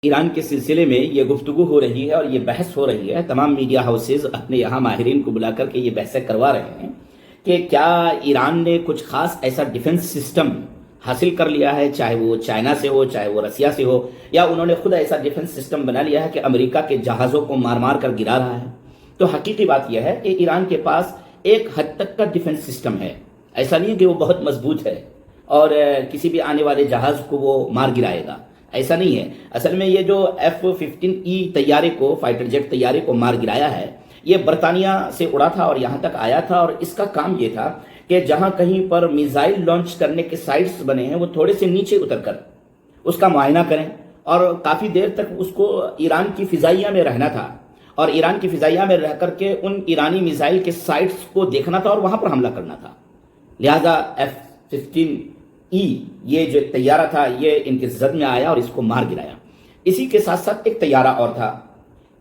ایران کے سلسلے میں یہ گفتگو ہو رہی ہے اور یہ بحث ہو رہی ہے. تمام میڈیا ہاؤسز اپنے یہاں ماہرین کو بلا کر کے یہ بحثیں کروا رہے ہیں کہ کیا ایران نے کچھ خاص ایسا ڈیفنس سسٹم حاصل کر لیا ہے، چاہے وہ چائنا سے ہو، چاہے وہ رسیا سے ہو، یا انہوں نے خود ایسا ڈیفنس سسٹم بنا لیا ہے کہ امریکہ کے جہازوں کو مار مار کر گرا رہا ہے. تو حقیقی بات یہ ہے کہ ایران کے پاس ایک حد تک کا ڈیفنس سسٹم ہے. ایسا نہیں ہے کہ وہ بہت مضبوط ہے اور کسی بھی آنے والے جہاز کو وہ مار گرائے گا، ایسا نہیں ہے. اصل میں یہ جو F-15E طیارے کو، فائٹر جیٹ طیارے کو مار گرایا ہے، یہ برطانیہ سے اڑا تھا اور یہاں تک آیا تھا، اور اس کا کام یہ تھا کہ جہاں کہیں پر میزائل لانچ کرنے کے سائٹس بنے ہیں وہ تھوڑے سے نیچے اتر کر اس کا معائنہ کریں، اور کافی دیر تک اس کو ایران کی فضائیہ میں رہنا تھا اور ایران کی فضائیہ میں رہ کر کے ان ایرانی میزائل کے سائٹس کو دیکھنا تھا اور وہاں پر حملہ کرنا تھا. لہذا F-15E یہ جو طیارہ تھا یہ ان کے زد میں آیا اور اس کو مار گرایا. اسی کے ساتھ ساتھ ایک طیارہ اور تھا،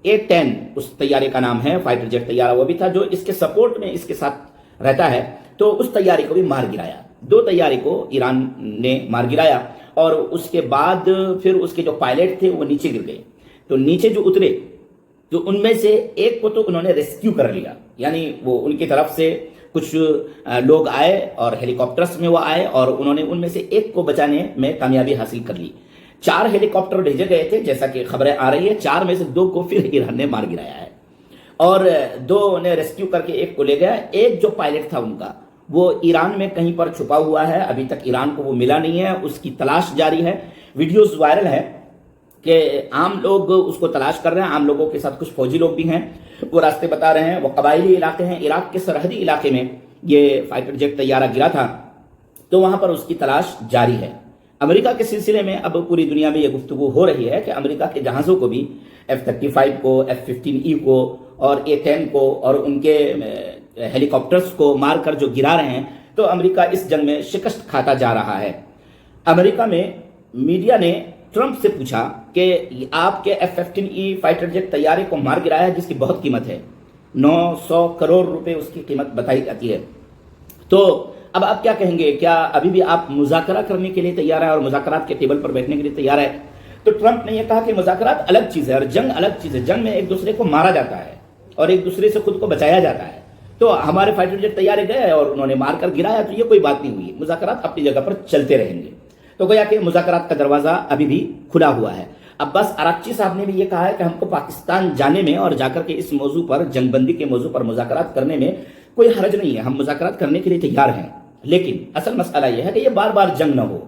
A-10 اس طیارے کا نام ہے، فائٹر جیٹ طیارہ وہ بھی تھا جو اس کے سپورٹ میں اس کے ساتھ رہتا ہے. تو اس طیارے کو بھی مار گرایا. دو طیارے کو ایران نے مار گرایا اور اس کے بعد پھر اس کے جو پائلٹ تھے وہ نیچے گر گئے. تو نیچے جو اترے تو ان میں سے ایک کو تو انہوں نے ریسکیو کر لیا، یعنی وہ ان کی طرف سے کچھ لوگ آئے اور ہیلی کاپٹرز میں وہ آئے اور انہوں نے ان میں سے ایک کو بچانے میں کامیابی حاصل کر لی. 4 ہیلی کاپٹر بھیجے گئے تھے جیسا کہ خبریں آ رہی ہے، 4 میں سے 2 کو پھر ایران نے مار گرایا ہے اور 2 نے ریسکیو کر کے ایک کو لے گیا. ایک جو پائلٹ تھا ان کا وہ ایران میں کہیں پر چھپا ہوا ہے، ابھی تک ایران کو وہ ملا نہیں ہے، اس کی تلاش جاری ہے. ویڈیوز وائرل ہے کہ عام لوگ اس کو تلاش کر رہے ہیں، عام لوگوں کے ساتھ کچھ فوجی لوگ بھی ہیں، وہ راستے بتا رہے ہیں. وہ قبائلی علاقے ہیں، عراق کے سرحدی علاقے میں یہ فائٹر جیٹ طیارہ گرا تھا، تو وہاں پر اس کی تلاش جاری ہے. امریکہ کے سلسلے میں اب پوری دنیا میں یہ گفتگو ہو رہی ہے کہ امریکہ کے جہازوں کو بھی F-35 کو، F-15E کو اور A-10 کو اور ان کے ہیلی کاپٹرز کو مار کر جو گرا رہے ہیں، تو امریکہ اس جنگ میں شکست کھاتا جا رہا ہے. امریکہ میں میڈیا نے ٹرمپ سے پوچھا کہ آپ کے F-15E فائٹر جیٹ طیارے کو مار گرایا ہے جس کی بہت قیمت ہے، 900 کروڑ روپے اس کی قیمت بتائی جاتی ہے. تو اب آپ کیا کہیں گے، کیا ابھی بھی آپ مذاکرہ کرنے کے لیے تیار ہے اور مذاکرات کے ٹیبل پر بیٹھنے کے لیے تیار ہے؟ تو ٹرمپ نے یہ کہا کہ مذاکرات الگ چیز ہے اور جنگ الگ چیز ہے. جنگ میں ایک دوسرے کو مارا جاتا ہے اور ایک دوسرے سے خود کو بچایا جاتا ہے. تو ہمارے فائٹر جیٹ طیارے گئے اور انہوں نے مار کر گرایا، تو یہ کوئی بات نہیں ہوئی، مذاکرات اپنی جگہ پر چلتے رہیں گے. تو گویا کہ مذاکرات کا دروازہ ابھی بھی کھلا ہوا ہے. عباس اراغچی صاحب نے بھی یہ کہا ہے کہ ہم کو پاکستان جانے میں اور جا کر کے اس موضوع پر، جنگ بندی کے موضوع پر مذاکرات کرنے میں کوئی حرج نہیں ہے، ہم مذاکرات کرنے کے لیے تیار ہیں. لیکن اصل مسئلہ یہ ہے کہ یہ بار بار جنگ نہ ہو،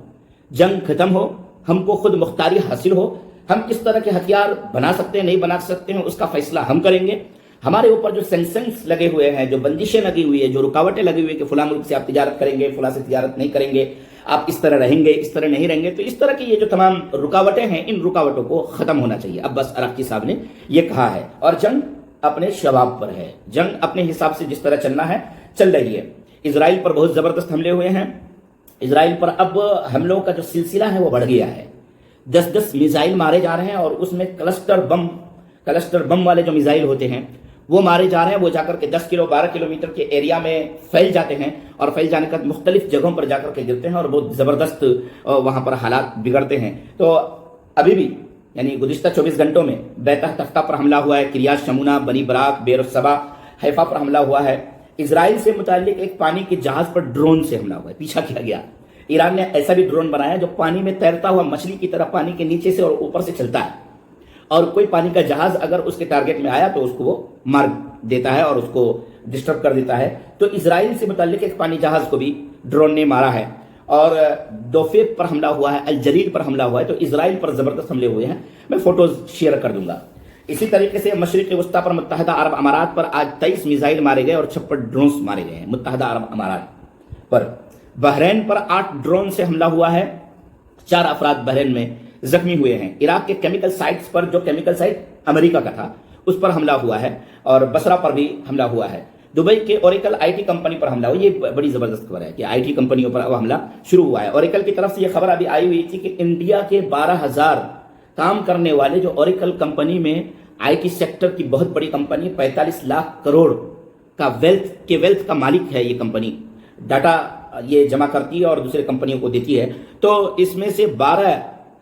جنگ ختم ہو، ہم کو خود مختاری حاصل ہو، ہم کس طرح کے ہتھیار بنا سکتے ہیں نہیں بنا سکتے ہیں اس کا فیصلہ ہم کریں گے. ہمارے اوپر جو سینکشنز لگے ہوئے ہیں، جو بندشیں لگی ہوئی ہیں، جو رکاوٹیں لگی ہوئی ہیں کہ فلاں ملک سے آپ تجارت کریں گے، فلاں سے تجارت نہیں کریں گے، آپ اس طرح رہیں گے، اس طرح نہیں رہیں گے، تو اس طرح کی یہ جو تمام رکاوٹیں ہیں، ان رکاوٹوں کو ختم ہونا چاہیے. عباس اراغچی صاحب نے یہ کہا ہے اور جنگ اپنے شباب پر ہے، جنگ اپنے حساب سے جس طرح چلنا ہے چل رہی ہے. اسرائیل پر بہت زبردست حملے ہوئے ہیں. اسرائیل پر اب حملوں کا جو سلسلہ ہے وہ بڑھ گیا ہے. 10 میزائل مارے جا رہے ہیں اور اس میں کلسٹر بم والے جو میزائل ہوتے ہیں وہ مارے جا رہے ہیں. وہ جا کر کے 10 کلو 12 کلومیٹر کے ایریا میں پھیل جاتے ہیں اور پھیل جانے کا مختلف جگہوں پر جا کر کے گرتے ہیں اور بہت زبردست وہاں پر حالات بگڑتے ہیں. تو ابھی بھی یعنی گزشتہ 24 گھنٹوں میں بیتہ تختہ پر حملہ ہوا ہے، کریات شمونہ، بنی براق، بیر الصبا، حیفا پر حملہ ہوا ہے. اسرائیل سے متعلق ایک پانی کے جہاز پر ڈرون سے حملہ ہوا ہے، پیچھا کیا گیا. ایران نے ایسا بھی ڈرون بنایا جو پانی میں تیرتا ہوا مچھلی کی طرح پانی کے نیچے سے اور اوپر سے چلتا ہے، اور کوئی پانی کا جہاز اگر اس کے ٹارگٹ میں آیا تو اس کو وہ مار دیتا ہے اور اس کو ڈسٹرب کر دیتا ہے. تو اسرائیل سے متعلق ایک پانی جہاز کو بھی ڈرون نے مارا ہے. اور دوفیق پر حملہ ہوا ہے، الجلیل پر حملہ ہوا ہے. تو اسرائیل پر زبردست حملے ہوئے ہیں، میں فوٹوز شیئر کر دوں گا. اسی طریقے سے مشرق وسطیٰ پر متحدہ عرب امارات پر آج 23 میزائل مارے گئے اور 56 ڈرونز مارے گئے ہیں متحدہ عرب امارات پر. بحرین پر 8 ڈرون سے حملہ ہوا ہے، 4 افراد بحرین میں زخمی ہوئے ہیں. عراق کے کیمیکل سائٹس پر، جو کیمیکل سائٹ امریکہ کا تھا، اس پر حملہ ہوا ہے اور بصرہ پر بھی حملہ ہوا ہے. دبئی کے اوریکل IT کمپنی پر حملہ ہوا. یہ بڑی زبردست خبر ہے کہ IT کمپنیوں پر اب حملہ شروع ہوا ہے. اوریکل کی طرف سے یہ خبر ابھی آئی ہوئی تھی کہ انڈیا کے 12,000 کام کرنے والے جو اوریکل کمپنی میں IT سیکٹر کی بہت بڑی کمپنی، 45 لاکھ کروڑ کا ویلتھ کا مالک ہے یہ کمپنی، ڈاٹا یہ جمع کرتی ہے اور دوسرے کمپنیوں کو دیتی ہے. تو اس میں سے 12